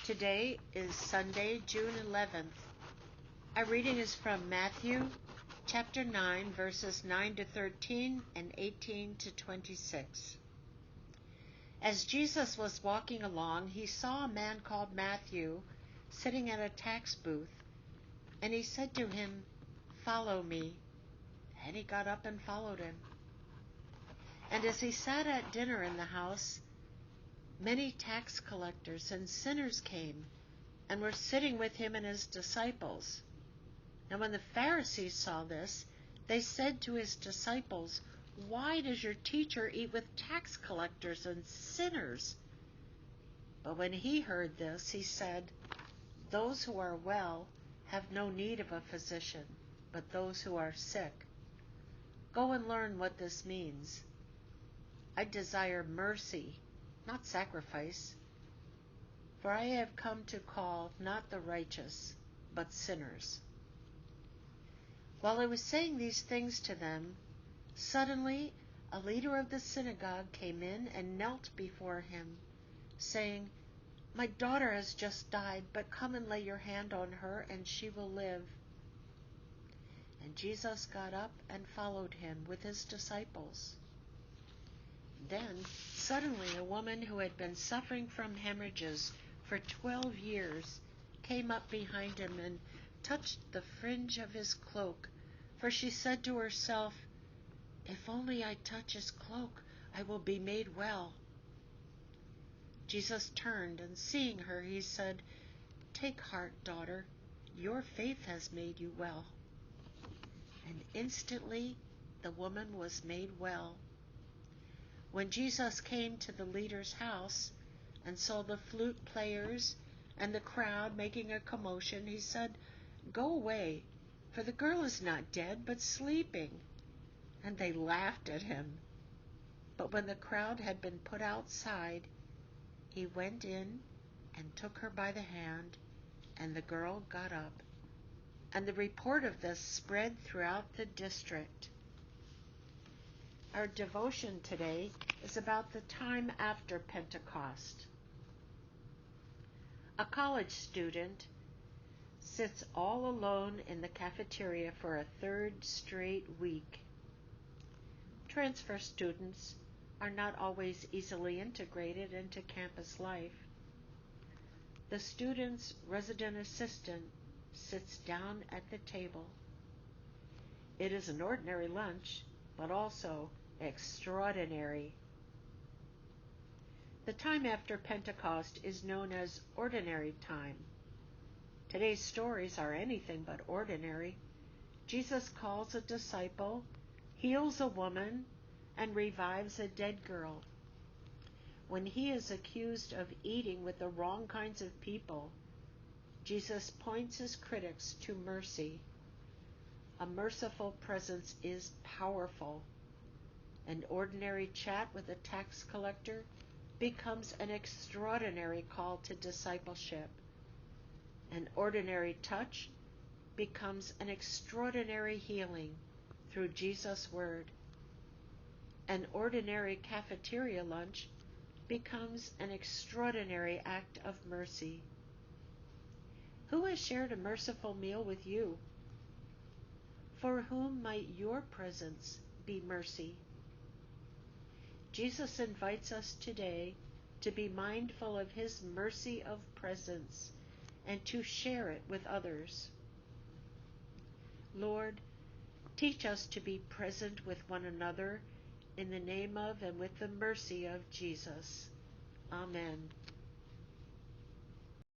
Today is Sunday, June 11th. Our reading is from Matthew chapter 9, verses 9 to 13 and 18 to 26. As Jesus was walking along, he saw a man called Matthew sitting at a tax booth, and he said to him, "Follow me." And he got up and followed him. And as he sat at dinner in the house, many tax collectors and sinners came and were sitting with him and his disciples. And when the Pharisees saw this, they said to his disciples, "Why does your teacher eat with tax collectors and sinners?" But when he heard this, he said, "Those who are well have no need of a physician, but those who are sick. Go and learn what this means. I desire mercy, not sacrifice, for I have come to call not the righteous, but sinners." While he was saying these things to them, suddenly a leader of the synagogue came in and knelt before him, saying, "My daughter has just died, but come and lay your hand on her, and she will live." And Jesus got up and followed him with his disciples. Then suddenly a woman who had been suffering from hemorrhages for 12 years came up behind him and touched the fringe of his cloak, for she said to herself, "If only I touch his cloak, I will be made well." Jesus turned, and seeing her, he said, "Take heart, daughter, your faith has made you well." And instantly the woman was made well. When Jesus came to the leader's house and saw the flute players and the crowd making a commotion, he said, "Go away, for the girl is not dead, but sleeping." And they laughed at him. But when the crowd had been put outside, he went in and took her by the hand, and the girl got up. And the report of this spread throughout the district. Our devotion today is about the time after Pentecost. A college student sits all alone in the cafeteria for a third straight week. Transfer students are not always easily integrated into campus life. The student's resident assistant sits down at the table. It is an ordinary lunch, but also extraordinary. The time after Pentecost is known as ordinary time. Today's stories are anything but ordinary. Jesus calls a disciple, heals a woman, and revives a dead girl. When he is accused of eating with the wrong kinds of people, Jesus points his critics to mercy. A merciful presence is powerful. An ordinary chat with a tax collector becomes an extraordinary call to discipleship. An ordinary touch becomes an extraordinary healing through Jesus' word. An ordinary cafeteria lunch becomes an extraordinary act of mercy. Who has shared a merciful meal with you? For whom might your presence be mercy? Jesus invites us today to be mindful of his mercy of presence and to share it with others. Lord, teach us to be present with one another in the name of and with the mercy of Jesus. Amen.